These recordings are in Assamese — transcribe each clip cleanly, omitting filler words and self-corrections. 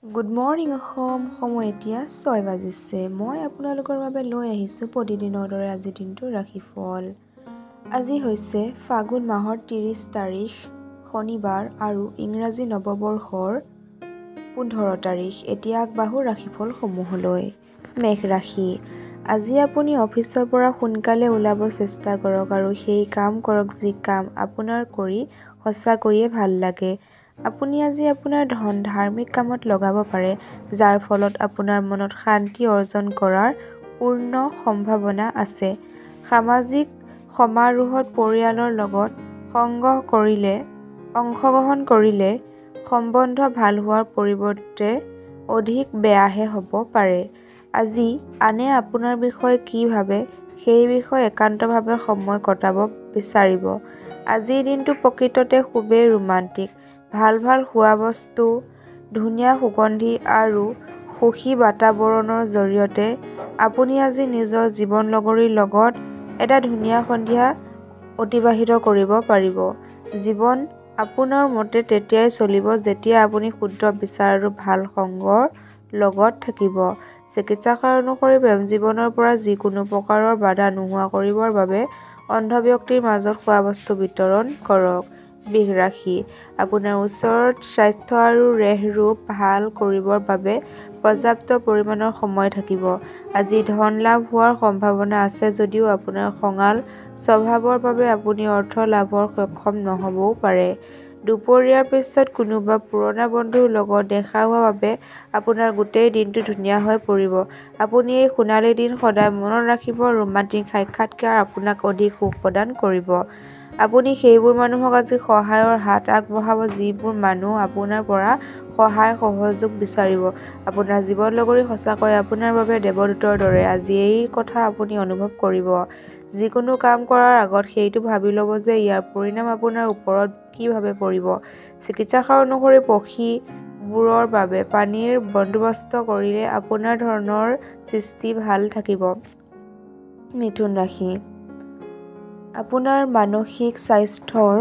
Good morning Assam. সময় এতিয়া 6 বাজিছে। মই আপোনালোকৰ বাবে লৈ আহিছোঁ প্ৰতিদিনৰ দৰে আজিৰ দিনটোৰ ৰাশিফল। আজি হৈছে ফাগুন মাহৰ 30 তাৰিখ শনিবাৰ আৰু ইংৰাজী নৱবৰ্ষৰ 15 তাৰিখ। এতিয়া আগবাঢ়ো ৰাশিফলসমূহলৈ। মেষ ৰাশি। আজি আপুনি অফিচৰ পৰা সোনকালে ওলাব চেষ্টা কৰক আৰু সেই কাম কৰক যি কাম আপোনাৰ কৰি সঁচাকৈয়ে ভাল লাগে। আপুনি আজি আপোনাৰ ধন ধাৰ্মিক কামত লগাব পাৰে, যাৰ ফলত আপোনাৰ মনত শান্তি অৰ্জন কৰাৰ পূৰ্ণ সম্ভাৱনা আছে। সামাজিক সমাৰোহত পৰিয়ালৰ লগত অংশগ্ৰহণ কৰিলে সম্বন্ধ ভাল হোৱাৰ পৰিৱৰ্তে অধিক বেয়াহে হ'ব পাৰে। আজি আনে আপোনাৰ বিষয়ে কি ভাবে সেই বিষয়ে একান্তভাৱে সময় কটাব বিচাৰিব। আজিৰ দিনটো প্ৰকৃততে খুবেই ৰোমান্টিক। ভাল খোৱা বস্তু, ধুনীয়া সুগন্ধি আৰু সুখী বাতাবৰণৰ জৰিয়তে আপুনি আজি নিজৰ জীৱনলগৰীৰ লগত এটা ধুনীয়া সন্ধিয়া অতিবাহিত কৰিব পাৰিব। জীৱন আপোনাৰ মতে তেতিয়াই চলিব যেতিয়া আপুনি শুদ্ধ বিচাৰ আৰু ভাল সংগৰ লগত থাকিব। চিকিৎসাকাৰ অনুসৰি প্ৰেম জীৱনৰ পৰা যিকোনো প্ৰকাৰৰ বাধা নোহোৱা কৰিবৰ বাবে অন্ধ ব্যক্তিৰ মাজত খোৱা বস্তু বিতৰণ কৰক। বৃষ ৰাশি। আপোনাৰ ওচৰত স্বাস্থ্য আৰু ৰেহ-ৰূপ ভাল কৰিবৰ বাবে পৰ্যাপ্ত পৰিমাণৰ সময় থাকিব। আজি ধন লাভ হোৱাৰ সম্ভাৱনা আছে যদিও আপোনাৰ খঙাল স্বভাৱৰ বাবে আপুনি অৰ্থ লাভত সক্ষম নহ'বও পাৰে। দুপৰীয়াৰ পিছত কোনোবা পুৰণা বন্ধুৰ লগত দেখা হোৱাৰ বাবে আপোনাৰ গোটেই দিনটো ধুনীয়া হৈ পৰিব। আপুনি এই সোণালী দিন সদায় মনত ৰাখিব। ৰোমান্টিক সাক্ষাৎকাৰ আপোনাক অধিক সুখ প্ৰদান কৰিব। আপুনি সেইবোৰ মানুহক আজি সহায়ৰ হাত আগবঢ়াব যিবোৰ মানুহ আপোনাৰ পৰা সহায় সহযোগ বিচাৰিব। আপোনাৰ জীৱনলগৰী সঁচাকৈয়ে আপোনাৰ বাবে দেৱদূতৰ দৰে। আজি এই কথা আপুনি অনুভৱ কৰিব। যিকোনো কাম কৰাৰ আগত সেইটো ভাবি ল'ব যে ইয়াৰ পৰিণাম আপোনাৰ ওপৰত কিভাৱে পৰিব। চিকিৎসাকাৰ অনুসৰি পক্ষীবোৰৰ বাবে পানীৰ বন্দোবস্ত কৰিলে আপোনাৰ ধনৰ সৃষ্টি ভাল থাকিব। মিথুন ৰাশি। আপোনাৰ মানসিক স্বাস্থ্যৰ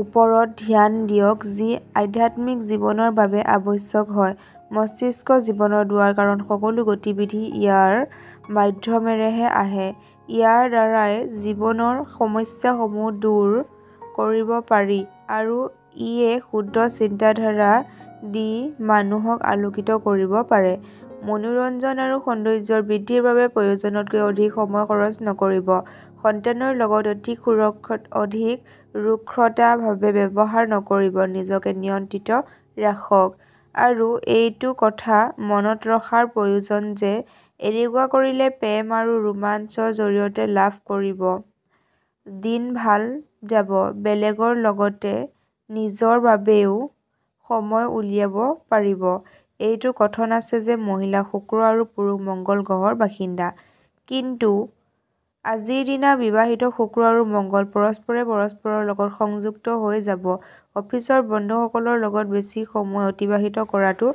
ওপৰত ধ্যান দিয়ক যি আধ্যাত্মিক জীৱনৰ বাবে আৱশ্যক হয়। মস্তিষ্ক জীৱনৰ দুৱাৰ কাৰণ সকলো গতিবিধি ইয়াৰ মাধ্যমেৰেহে আহে। ইয়াৰ দ্বাৰাই জীৱনৰ সমস্যাসমূহ দূৰ কৰিব পাৰি আৰু ইয়ে শুদ্ধ চিন্তাধাৰা দি মানুহক আলোকিত কৰিব পাৰে। মনোৰঞ্জন আৰু সৌন্দৰ্যৰ বৃদ্ধিৰ বাবে প্ৰয়োজনতকৈ অধিক সময় খৰচ নকৰিব। সন্তানৰ লগত অধিক ৰুক্ষতাভাৱে ব্যৱহাৰ নকৰিব। নিজকে নিয়ন্ত্ৰিত ৰাখক। আৰু এইটো কথা মনত ৰখাৰ প্ৰয়োজন যে এনেকুৱা কৰিলে প্ৰেম আৰু ৰোমাঞ্চৰ জৰিয়তে লাভ কৰিব। দিন ভাল যাব। বেলেগৰ লগতে নিজৰ বাবেও সময় উলিয়াব পাৰিব। এইটো কথন আছে যে মহিলা শুক্ৰ আৰু পুৰুষ মংগল গ্ৰহৰ বাসিন্দা। কিন্তু আজিৰ দিনা বিবাহিত শুক্ৰ আৰু মংগল পৰস্পৰৰ লগত সংযুক্ত হৈ যাব। অফিচৰ বন্ধুসকলৰ লগত বেছি সময় অতিবাহিত কৰাটো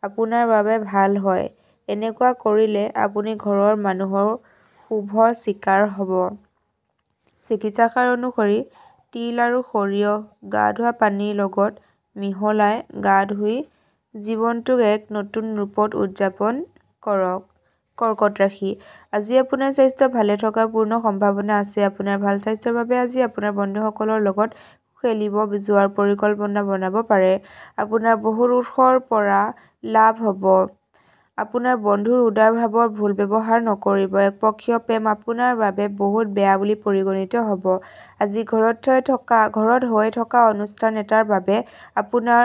আপোনাৰ বাবে ভাল হয়। এনেকুৱা কৰিলে আপুনি ঘৰৰ মানুহৰ শুভৰ চিকাৰ হ'ব। চিকিৎসাকাৰ অনুসৰি তিল আৰু সৰিয়হ গা ধোৱা পানীৰ লগত মিহলাই গা ধুই জীৱনটোক এক নতুন ৰূপত উদযাপন কৰক। কৰ্কট ৰাশি। আজি আপোনাৰ স্বাস্থ্য ভালে থকাৰ পূৰ্ণ সম্ভাৱনা আছে। আপোনাৰ ভাল স্বাস্থ্যৰ বাবে আজি আপোনাৰ বন্ধুসকলৰ লগত খেলিব যোৱাৰ পৰিকল্পনা বনাব পাৰে। আপোনাৰ বহুত উৎসৰ পৰা লাভ হ'ব। আপোনাৰ বন্ধুৰ উদাৰ ভাৱৰ ভুল ব্যৱহাৰ নকৰিব। একপক্ষীয় প্ৰেম আপোনাৰ বাবে বহুত বেয়া বুলি পৰিগণিত হ'ব। আজি ঘৰত হৈ থকা অনুষ্ঠান এটাৰ বাবে আপোনাৰ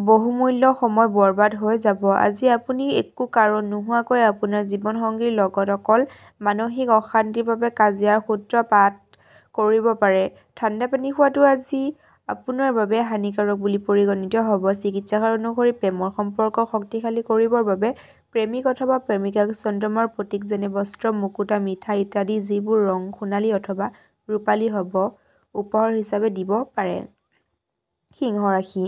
বহুমূল্য সময় বৰবাদ হৈ যাব। আজি আপুনি একো কাৰণ নোহোৱাকৈ আপোনাৰ জীৱনসংগীৰ লগত অকল মানসিক অশান্তিৰ বাবে কাজিয়াৰ সূত্ৰপাত কৰিব পাৰে। ঠাণ্ডা পানী খোৱাটো আজি আপোনাৰ বাবে হানিকাৰক বুলি পৰিগণিত হ'ব। চিকিৎসাকাৰ অনুসৰি প্ৰেমৰ সম্পৰ্ক শক্তিশালী কৰিবৰ বাবে প্ৰেমিক অথবা প্ৰেমিকাক চন্দ্ৰমাৰ প্ৰতীক যেনে বস্ত্ৰ, মুকুতা, মিঠাই ইত্যাদি যিবোৰ ৰং সোণালী অথবা ৰূপালী হ'ব উপহাৰ হিচাপে দিব পাৰে। সিংহ ৰাশি।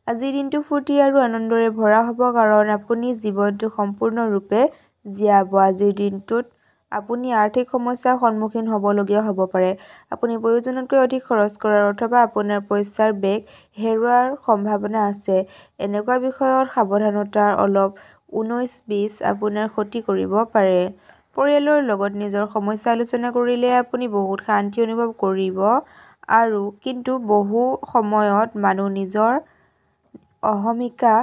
আজিৰ দিনটো ফূৰ্তি আৰু আনন্দৰে ভৰা হ'ব কাৰণ আপুনি জীৱনটো সম্পূৰ্ণৰূপে জীয়াব। আজিৰ দিনটোত আপুনি আৰ্থিক সমস্যাৰ সন্মুখীন হ'বলগীয়া হ'ব পাৰে। আপুনি প্ৰয়োজনতকৈ অধিক খৰচ কৰাৰ অথবা আপোনাৰ পইচাৰ বেগ হেৰুওৱাৰ সম্ভাৱনা আছে। এনেকুৱা বিষয়ত সাৱধানতাৰ অলপ 19-20 আপোনাৰ ক্ষতি কৰিব পাৰে। পৰিয়ালৰ লগত নিজৰ সমস্যা আলোচনা কৰিলে আপুনি বহুত শান্তি অনুভৱ কৰিব কিন্তু বহু সময়ত মানুহ নিজৰ অহমিকা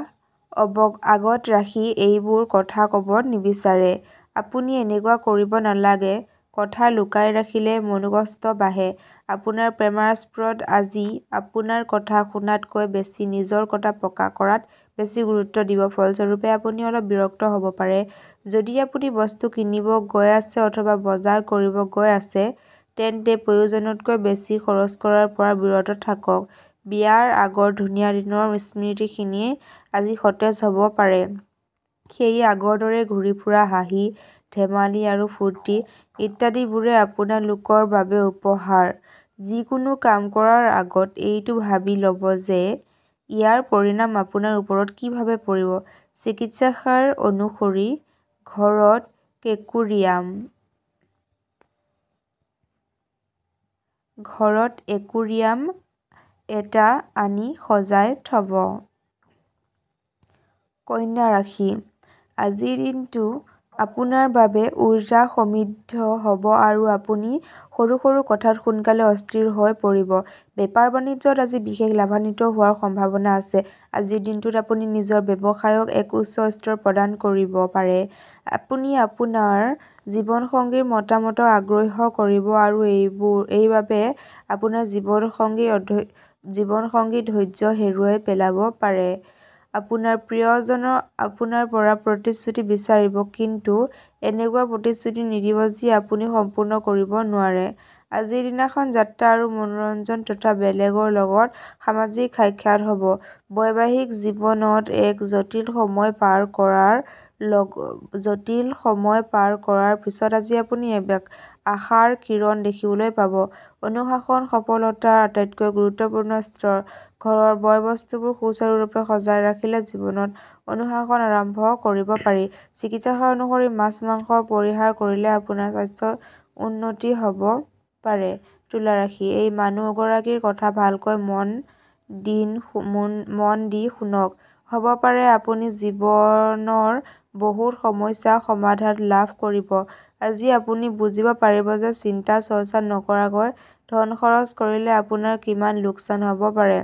আগত ৰাখি এইবোৰ কথা ক'ব নিবিচাৰে। আপুনি এনেকুৱা কৰিব নালাগে। কথা লুকাই ৰাখিলে মনোকষ্ট বাঢ়ে। আপোনাৰ প্ৰেমাস্পদ আজি আপোনাৰ কথা শুনাতকৈ বেছি নিজৰ কথা প্ৰকাশ কৰাত বেছি গুৰুত্ব দিব। ফলস্বৰূপে আপুনি অলপ বিৰক্ত হ'ব পাৰে। যদি আপুনি বস্তু কিনিব গৈ আছে অথবা বজাৰ কৰিব গৈ আছে, তেন্তে প্ৰয়োজনতকৈ বেছি খৰচ কৰাৰ পৰা বিৰত থাকক। বিয়াৰ আগৰ ধুনীয়া দিনৰ স্মৃতিখিনি আজি সতেজ হ'ব পাৰে। সেয়ে আগৰ দৰে ঘূৰি ফুৰা, হাঁহি, ধেমালি আৰু ফূৰ্তি ইত্যাদিবোৰে আপোনালোকৰ বাবে উপহাৰ। যিকোনো কাম কৰাৰ আগত এইটো ভাবি ল'ব যে ইয়াৰ পৰিণাম আপোনাৰ ওপৰত কিভাৱে পৰিব। চিকিৎসাসাৰ অনুসৰি ঘৰত একুৰিয়াম এটা আনি সজাই থ'ব। কন্যা ৰাশি। আজিৰ দিনটো আপোনাৰ বাবে উৰ্জা সমৃদ্ধ হ'ব আৰু আপুনি সৰু সৰু কথাত সোনকালে অস্থিৰ হৈ পৰিব। বেপাৰ-বাণিজ্যত আজি বিশেষ লাভান্বিত হোৱাৰ সম্ভাৱনা আছে। আজিৰ দিনটোত আপুনি নিজৰ ব্যৱসায়ক এক উচ্চ স্তৰ প্ৰদান কৰিব পাৰে। আপুনি আপোনাৰ জীৱনসংগীৰ মতামতক আগ্ৰাহ্য কৰিব আৰু এইবাবে আপোনাৰ জীৱনসংগী ধৈৰ্য্য হেৰুৱাই পেলাব পাৰে। আপোনাৰ প্ৰিয়জনে আপোনাৰ পৰা প্ৰতিশ্ৰুতি বিচাৰিব, কিন্তু এনেকুৱা প্ৰতিশ্ৰুতি নিদিব যি আপুনি সম্পূৰ্ণ কৰিব নোৱাৰে। আজিৰ দিনখন যাত্ৰা আৰু মনোৰঞ্জন তথা বেলেগৰ লগত সামাজিক সাক্ষাৎ হ'ব। বৈবাহিক জীৱনত এক জটিল সময় পাৰ কৰাৰ পিছত আজি আপুনি এবেগ আশাৰ কিৰণ দেখিবলৈ পাব। অনুশাসন সফলতাৰ আটাইতকৈ গুৰুত্বপূৰ্ণ স্তৰ। ঘৰৰ বয়-বস্তুবোৰ সুচাৰুৰূপে সজাই ৰাখিলে জীৱনত অনুশাসন আৰম্ভ কৰিব পাৰি। চিকিৎসাসাৰ অনুসৰি মাছ-মাংস পৰিহাৰ কৰিলে আপোনাৰ স্বাস্থ্যৰ উন্নতি হ'ব পাৰে। তুলা ৰাশি। এই মানুহগৰাকীৰ কথা ভালকৈ মন দি শুনক। হ'ব পাৰে আপুনি জীৱনৰ বহুত সমস্যাৰ সমাধান লাভ কৰিব। আজি আপুনি বুজিব পাৰিব যে চিন্তা-চৰ্চা নকৰাকৈ ধন খৰচ কৰিলে আপোনাৰ কিমান লোকচান হ'ব পাৰে।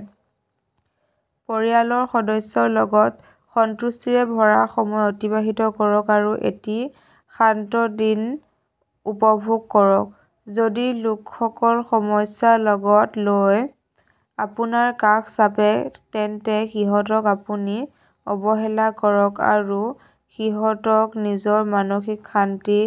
পৰিয়ালৰ সদস্যৰ লগত সন্তুষ্টিৰে ভৰা সময় অতিবাহিত কৰক আৰু এটি শান্ত দিন উপভোগ কৰক। যদি লোকসকল সমস্যা লগত লৈ আপোনাৰ কাষ চাপে, তেন্তে সিহঁতক আপুনি অৱহেলা কৰক আৰু সিহঁতক নিজৰ মানসিক শান্তি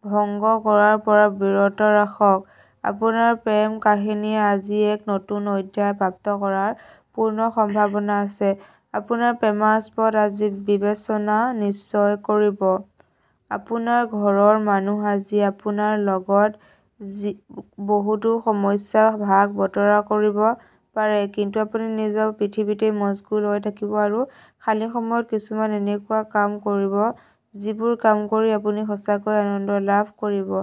ভংগ কৰাৰ পৰা বিৰত ৰাখক। আপোনাৰ প্ৰেম কাহিনীয়ে আজি এক নতুন অধ্যায় প্ৰাপ্ত কৰাৰ পূৰ্ণ সম্ভাৱনা আছে। আপোনাৰ প্ৰেমাস্পদ আজি বিবেচনা নিশ্চয় কৰিব। আপোনাৰ ঘৰৰ মানুহ আজি আপোনাৰ লগত বহুতো সমস্যা ভাগ বতৰা কৰিব পাৰে, কিন্তু আপুনি নিজৰ পৃথিৱীতেই মচগুল হৈ থাকিব আৰু খালী সময়ত কিছুমান এনেকুৱা কাম কৰিব যিবোৰ কাম কৰি আপুনি সঁচাকৈয়ে আনন্দ লাভ কৰিব।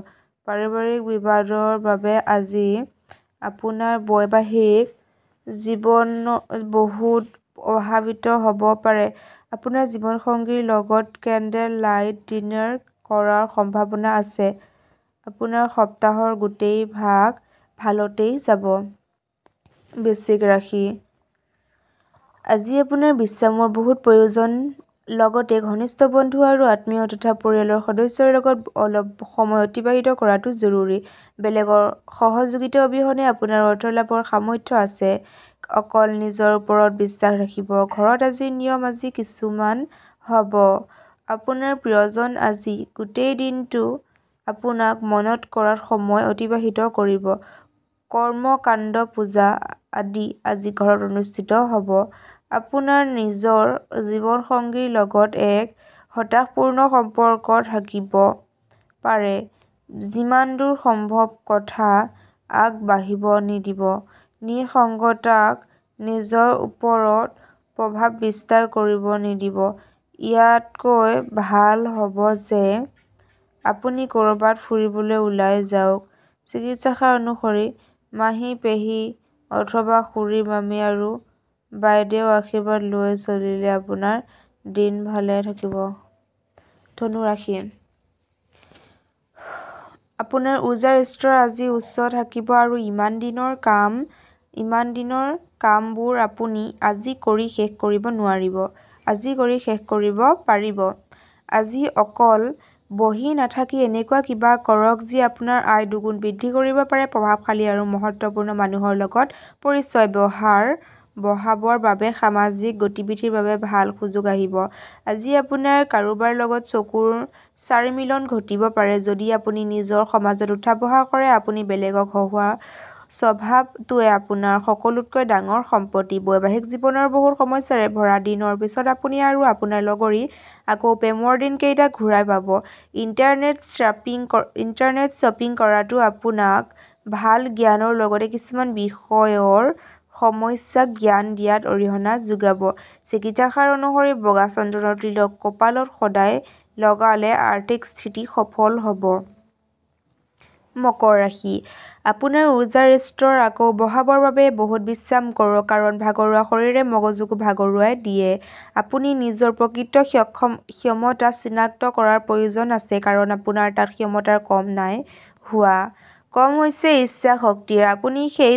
পাৰিবাৰিক বিবাদৰ বাবে আজি আপোনাৰ বৈবাহিক জীৱন বহুত প্ৰভাৱিত হ'ব পাৰে। আপোনাৰ জীৱনসংগীৰ লগত কেণ্ডেল লাইট ডিনাৰ কৰাৰ সম্ভাৱনা আছে। আপোনাৰ সপ্তাহৰ গোটেই ভাগ ভালতেই যাব। বৃশ্চিক ৰাশি। আজি আপোনাৰ বিশ্ৰামৰ বহুত প্ৰয়োজন। লগতে ঘনিষ্ঠ বন্ধু আৰু আত্মীয় তথা পৰিয়ালৰ সদস্যৰ লগত অলপ সময় অতিবাহিত কৰাটো জৰুৰী। বেলেগৰ সহযোগিতা অবিহনে আপোনাৰ অৰ্থ লাভৰ সামৰ্থ্য আছে। অকল নিজৰ ওপৰত বিশ্বাস ৰাখিব। ঘৰত আজি নিয়ম কিছুমান হ'ব। আপোনাৰ প্ৰিয়জন আজি গোটেই দিনটো আপোনাক মনত কৰাত সময় অতিবাহিত কৰিব। কৰ্মকাণ্ড, পূজা আদি আজি ঘৰত অনুষ্ঠিত হ'ব। আপোনাৰ নিজৰ জীৱনসংগীৰ লগত এক হতাশাপূৰ্ণ সম্পৰ্ক থাকিব পাৰে। যিমানদূৰ সম্ভৱ কথা আগবাঢ়িব নিদিব। নিসংগতাক নিজৰ ওপৰত প্ৰভাৱ বিস্তাৰ কৰিব নিদিব। ইয়াতকৈ ভাল হ'ব যে আপুনি ক'ৰবাত ফুৰিবলৈ ওলাই যাওক। চিকিৎসাষাৰ অনুসৰি মাহী, পেহী অথবা খুৰী, মামী আৰু বাইদেউৰ আশীৰ্বাদ লৈ চলিলে আপোনাৰ দিন ভালে থাকিব। ধনু ৰাশি। আপোনাৰ উৰ্জাৰ স্তৰ আজি উচ্চ থাকিব আৰু ইমান দিনৰ কামবোৰ আপুনি আজি কৰি শেষ কৰিব নোৱাৰিব। আজি কৰি শেষ কৰিব পাৰিব। আজি অকল বহি নাথাকি এনেকুৱা কিবা কৰক যি আপোনাৰ আয় দুগুণ বৃদ্ধি কৰিব পাৰে। প্ৰভাৱশালী আৰু মহত্বপূৰ্ণ মানুহৰ লগত পৰিচয় বঢ়াবৰ বাবে সামাজিক গতিবিধিৰ বাবে ভাল সুযোগ আহিব। আজি আপোনাৰ কাৰোবাৰ লগত চকুৰ চাৰিমিলন ঘটিব পাৰে। যদি আপুনি নিজৰ সমাজত উঠা-বহা কৰে, আপুনি বেলেগক হহোৱাৰ স্বভাৱটোৱে আপোনাৰ সকলোতকৈ ডাঙৰ সম্পত্তি। বৈবাহিক জীৱনৰ বহুত সমস্যাৰে ভৰা দিনৰ পিছত আপুনি আৰু আপোনাৰ লগৰী আকৌ প্ৰেমৰ দিনকেইটা ঘূৰাই পাব। ইণ্টাৰনেট শ্বপিং কৰাটো আপোনাক ভাল জ্ঞানৰ লগতে কিছুমান বিষয়ৰ সমস্যাক জ্ঞান দিয়াত অৰিহণা যোগাব। চিকিৎসাষাৰ অনুসৰি বগা চন্দনৰ তিলক কপালত সদায় লগালে আৰ্থিক স্থিতি সফল হ'ব। মকৰ ৰাশি। আপোনাৰ উৰ্জাৰ স্তৰ আকৌ বঢ়াবৰ বাবে বহুত বিশ্ৰাম কৰক, কাৰণ ভাগৰুৱা শৰীৰে মগজুকো ভাগৰুৱাই দিয়ে। আপুনি নিজৰ প্ৰকৃত ক্ষমতা চিনাক্ত কৰাৰ প্ৰয়োজন আছে, কাৰণ আপোনাৰ তাত ক্ষমতাৰ কম হৈছে ইচ্ছা শক্তিৰ। আপুনি সেই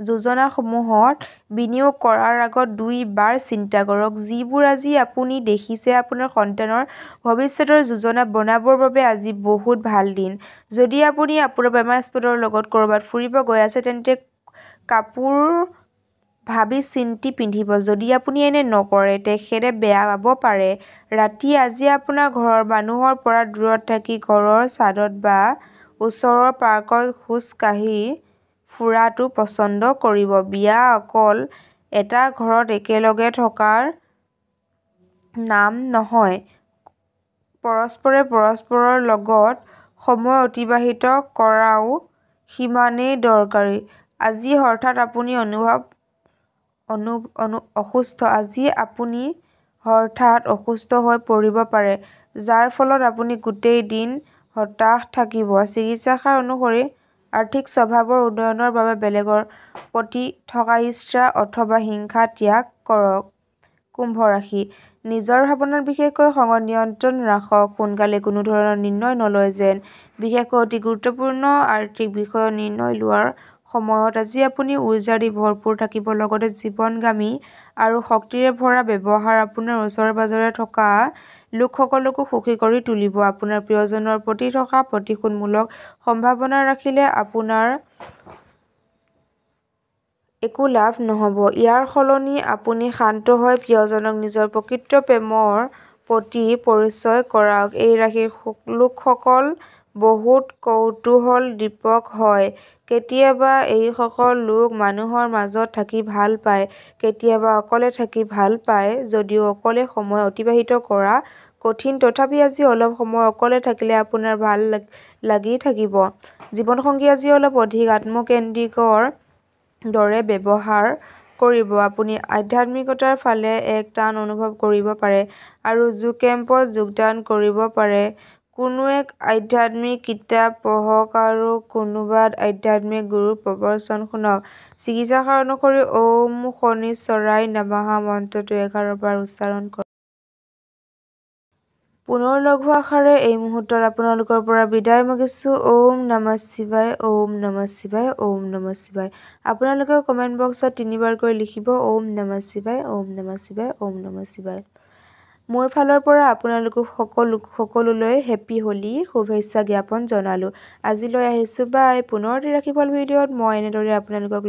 যোজনাসমূহত বিনিয়োগ কৰাৰ আগত ২ বাৰ চিন্তা কৰক। যিবোৰ আজি আপুনি দেখিছে, আপোনাৰ সন্তানৰ ভৱিষ্যতৰ যোজনা বনাবৰ বাবে আজি বহুত ভাল দিন। যদি আপুনি আপোনাৰ প্ৰেমাস্পদৰ লগত ক'ৰবাত ফুৰিব গৈ আছে, তেন্তে কাপোৰ ভাবি-চিন্তি পিন্ধিব। যদি আপুনি এনে নকৰে, তেখেতে বেয়া পাব পাৰে। ৰাতি আজি আপোনাৰ ঘৰৰ মানুহৰ পৰা দূৰত থাকি ঘৰৰ ছাদত বা ওচৰৰ পাৰ্কত খোজ কাঢ়ি ফুৰাটো পছন্দ কৰিব। বিয়া অকল এটা ঘৰত একেলগে থকাৰ নাম নহয়, পৰস্পৰে পৰস্পৰৰ লগত সময় অতিবাহিত কৰাও সিমানেই দৰকাৰী। আজি হঠাৎ আপুনি অসুস্থ হৈ পৰিব পাৰে, যাৰ ফলত আপুনি গোটেই দিন হতাশ থাকিব। চিকিৎসাষাৰ অনুসৰি আৰ্থিক স্বভাৱৰ উন্নয়নৰ বাবে বেলেগৰ প্ৰতি থকা ঈৰ্ষা অথবা হিংসা ত্যাগ কৰক। কুম্ভ ৰাশি। নিজৰ ভাৱনাত বিশেষকৈ খঙত নিয়ন্ত্ৰণ ৰাখক। সোনকালে কোনো ধৰণৰ নিৰ্ণয় নলয় যেন। বিশেষকৈ অতি গুৰুত্বপূৰ্ণ আৰ্থিক বিষয়ত নিৰ্ণয় লোৱাৰ সময়ত আজি আপুনি উৰ্জা দি ভৰপূৰ থাকিব। লগতে জীৱনগামী আৰু শক্তিৰে ভৰা ব্যৱহাৰ আপোনাৰ ওচৰে-পাঁজৰে থকা লোকসকলকো সুখী কৰি তুলিব। আপোনাৰ প্ৰিয়জনৰ প্ৰতি থকা প্ৰতিশোধমূলক সম্ভাৱনা ৰাখিলে আপোনাৰ একো লাভ নহ'ব। ইয়াৰ সলনি আপুনি শান্ত হৈ প্ৰিয়জনক নিজৰ প্ৰকৃত প্ৰেমৰ প্ৰতি পৰিচয় কৰাওক। এই ৰাশিৰ লোকসকল বহুত কৌতূহলোদ্দীপক হয়। কেতিয়াবা এইসকল লোক মানুহৰ মাজত থাকি ভাল পায়, কেতিয়াবা অকলে থাকি ভাল পায়। যদিও অকলে সময় অতিবাহিত কৰা কঠিন, তথাপি আজি অলপ সময় অকলে থাকিলে আপোনাৰ ভাল লাগি থাকিব। জীৱনসংগী আজি অলপ অধিক আত্মকেন্দ্ৰিকৰ দৰে ব্যৱহাৰ কৰিব। আপুনি আধ্যাত্মিকতাৰ ফালে এক টান অনুভৱ কৰিব পাৰে আৰু যোগ কেম্পত যোগদান কৰিব পাৰে। কোনো এক আধ্যাত্মিক কিতাপ পঢ়ক আৰু কোনোবা আধ্যাত্মিক গুৰুৰ প্ৰবচন শুনক। চিকিৎসাষাৰ অনুসৰি ওম শনিশ্চৰায় নমঃ মন্ত্ৰটো ১১ বাৰ উচ্চাৰণ কৰক। পুনৰ লগ হোৱাৰ আশাৰে এই মুহূৰ্তত আপোনালোকৰ পৰা বিদায় মাগিছো। ওম নমঃ শিৱায়, ওম নমঃ শিৱায়, ওম নমঃ শিৱায়। আপোনালোকে কমেণ্ট বক্সত ৩ বাৰকৈ লিখিব ওম নমঃ শিৱায়, ওম নমঃ শিৱায়, ওম নমঃ শিৱায়। মোৰ ফালৰ পৰা আপোনালোক সকলোলৈ হেপী হোলীৰ শুভেচ্ছা জ্ঞাপন জনালো। আজিলৈ আহিছো, বাই। পুনৰ এটি ৰাশিফল ভিডিঅ'ত মই এনেদৰে আপোনালোকক